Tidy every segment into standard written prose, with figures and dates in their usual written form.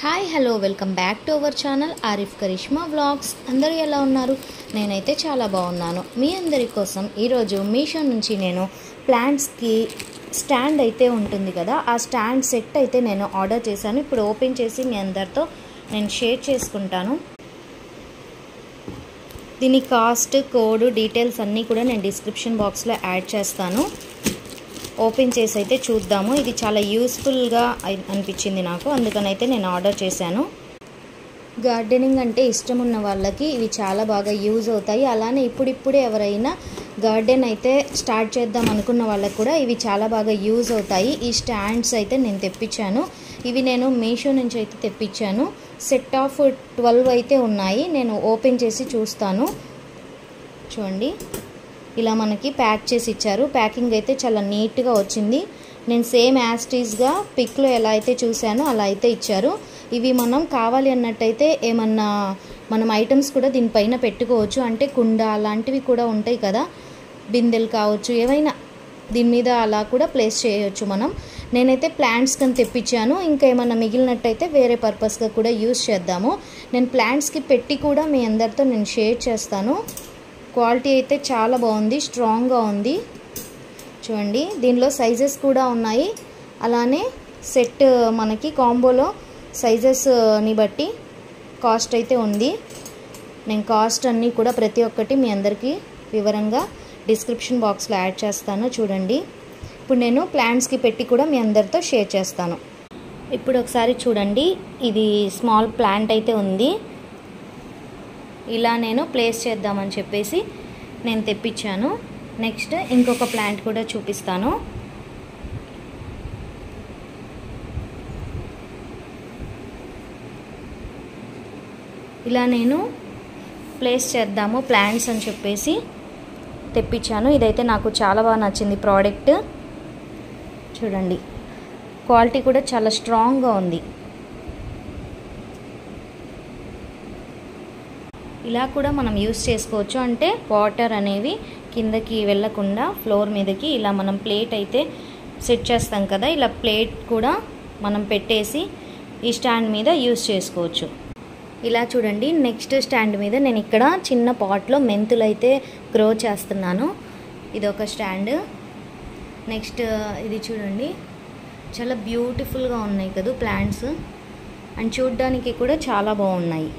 Hi hello welcome back to our channel Arif Karishma vlogs. అందరూ ఎలా ఉన్నారు? నేనైతే చాలా బాగున్నాను. మీ అందరి కోసం ఈరోజు మీషో నుంచి నేను ప్లాంట్స్కి స్టాండ్ అయితే ఉంటుంది కదా, ఆ స్టాండ్ సెట్ అయితే నేను ఆర్డర్ చేశాను. ఇప్పుడు ఓపెన్ చేసి మీ అందరితో నేను షేర్ చేసుకుంటాను. దీని కాస్ట్, కోడ్, డీటెయిల్స్ అన్నీ కూడా నేను డిస్క్రిప్షన్ బాక్స్లో యాడ్ చేస్తాను. ఓపెన్ చేసి అయితే చూద్దాము. ఇది చాలా యూస్ఫుల్గా అనిపించింది నాకు, అందుకనైతే నేను ఆర్డర్ చేశాను. గార్డెనింగ్ అంటే ఇష్టం ఉన్న వాళ్ళకి ఇవి చాలా బాగా యూజ్ అవుతాయి. అలానే ఇప్పుడిప్పుడే ఎవరైనా గార్డెన్ అయితే స్టార్ట్ చేద్దాం అనుకున్న వాళ్ళకి కూడా ఇవి చాలా బాగా యూజ్ అవుతాయి. ఈ స్టాండ్స్ అయితే నేను తెప్పించాను. ఇవి నేను మీషో నుంచి అయితే తెప్పించాను. సెట్ ఆఫ్ 12 అయితే ఉన్నాయి. నేను ఓపెన్ చేసి చూస్తాను. చూడండి, ఇలా మనకి ప్యాక్ చేసి ఇచ్చారు. ప్యాకింగ్ అయితే చాలా నీట్గా వచ్చింది. నేను సేమ్ యాస్టీస్గా పిక్లో ఎలా అయితే చూశానో అలా అయితే ఇచ్చారు. ఇవి మనం కావాలి అన్నట్టయితే ఏమన్నా మనం ఐటమ్స్ కూడా దీనిపైన పెట్టుకోవచ్చు. అంటే కుండ అలాంటివి కూడా ఉంటాయి కదా, బిందెలు కావచ్చు, ఏవైనా దీని మీద అలా కూడా ప్లేస్ చేయొచ్చు మనం. నేనైతే ప్లాంట్స్ కని తెప్పించాను. ఇంకా ఏమన్నా మిగిలినట్టయితే వేరే పర్పస్గా కూడా యూజ్ చేద్దాము. నేను ప్లాంట్స్కి పెట్టి కూడా మీ అందరితో నేను షేర్ చేస్తాను. క్వాలిటీ అయితే చాలా బాగుంది, స్ట్రాంగ్గా ఉంది. చూడండి, దీనిలో సైజెస్ కూడా ఉన్నాయి. అలానే సెట్ మనకి కాంబోలో సైజెస్ని బట్టి కాస్ట్ అయితే ఉంది. నేను కాస్ట్ అన్నీ కూడా ప్రతి ఒక్కటి మీ అందరికీ వివరంగా డిస్క్రిప్షన్ బాక్స్లో యాడ్ చేస్తాను. చూడండి, ఇప్పుడు నేను ప్లాంట్స్కి పెట్టి కూడా మీ అందరితో షేర్ చేస్తాను. ఇప్పుడు ఒకసారి చూడండి, ఇది స్మాల్ ప్లాంట్ అయితే ఉంది. ఇలా నేను ప్లేస్ చేద్దామని చెప్పేసి నేను తెప్పించాను. నెక్స్ట్ ఇంకొక ప్లాంట్ కూడా చూపిస్తాను. ఇలా నేను ప్లేస్ చేద్దాము ప్లాంట్స్ అని చెప్పేసి తెప్పించాను. ఇదైతే నాకు చాలా బాగా నచ్చింది ప్రోడక్ట్. చూడండి, క్వాలిటీ కూడా చాలా స్ట్రాంగ్గా ఉంది. ఇలా కూడా మనం యూస్ చేసుకోవచ్చు. అంటే వాటర్ అనేవి కిందకి వెళ్ళకుండా ఫ్లోర్ మీదకి ఇలా మనం ప్లేట్ అయితే సెట్ చేస్తాం కదా, ఇలా ప్లేట్ కూడా మనం పెట్టేసి ఈ స్టాండ్ మీద యూస్ చేసుకోవచ్చు. ఇలా చూడండి, నెక్స్ట్ స్టాండ్ మీద నేను ఇక్కడ చిన్న పాట్లో మెంతులు అయితే గ్రో చేస్తున్నాను. ఇది ఒక స్టాండ్. నెక్స్ట్ ఇది చూడండి, చాలా బ్యూటిఫుల్గా ఉన్నాయి కదా ప్లాంట్స్, అండ్ చూడ్డానికి కూడా చాలా బాగున్నాయి.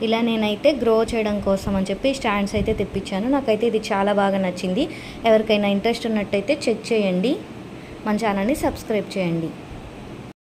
ఇలా నేనైతే గ్రో చేయడం కోసం అని చెప్పి స్టాండ్స్ అయితే తెప్పించాను. నాకైతే ఇది చాలా బాగా నచ్చింది. ఎవరికైనా ఇంట్రెస్ట్ ఉన్నట్టయితే చెక్ చేయండి. మన ఛానల్ని సబ్స్క్రైబ్ చేయండి.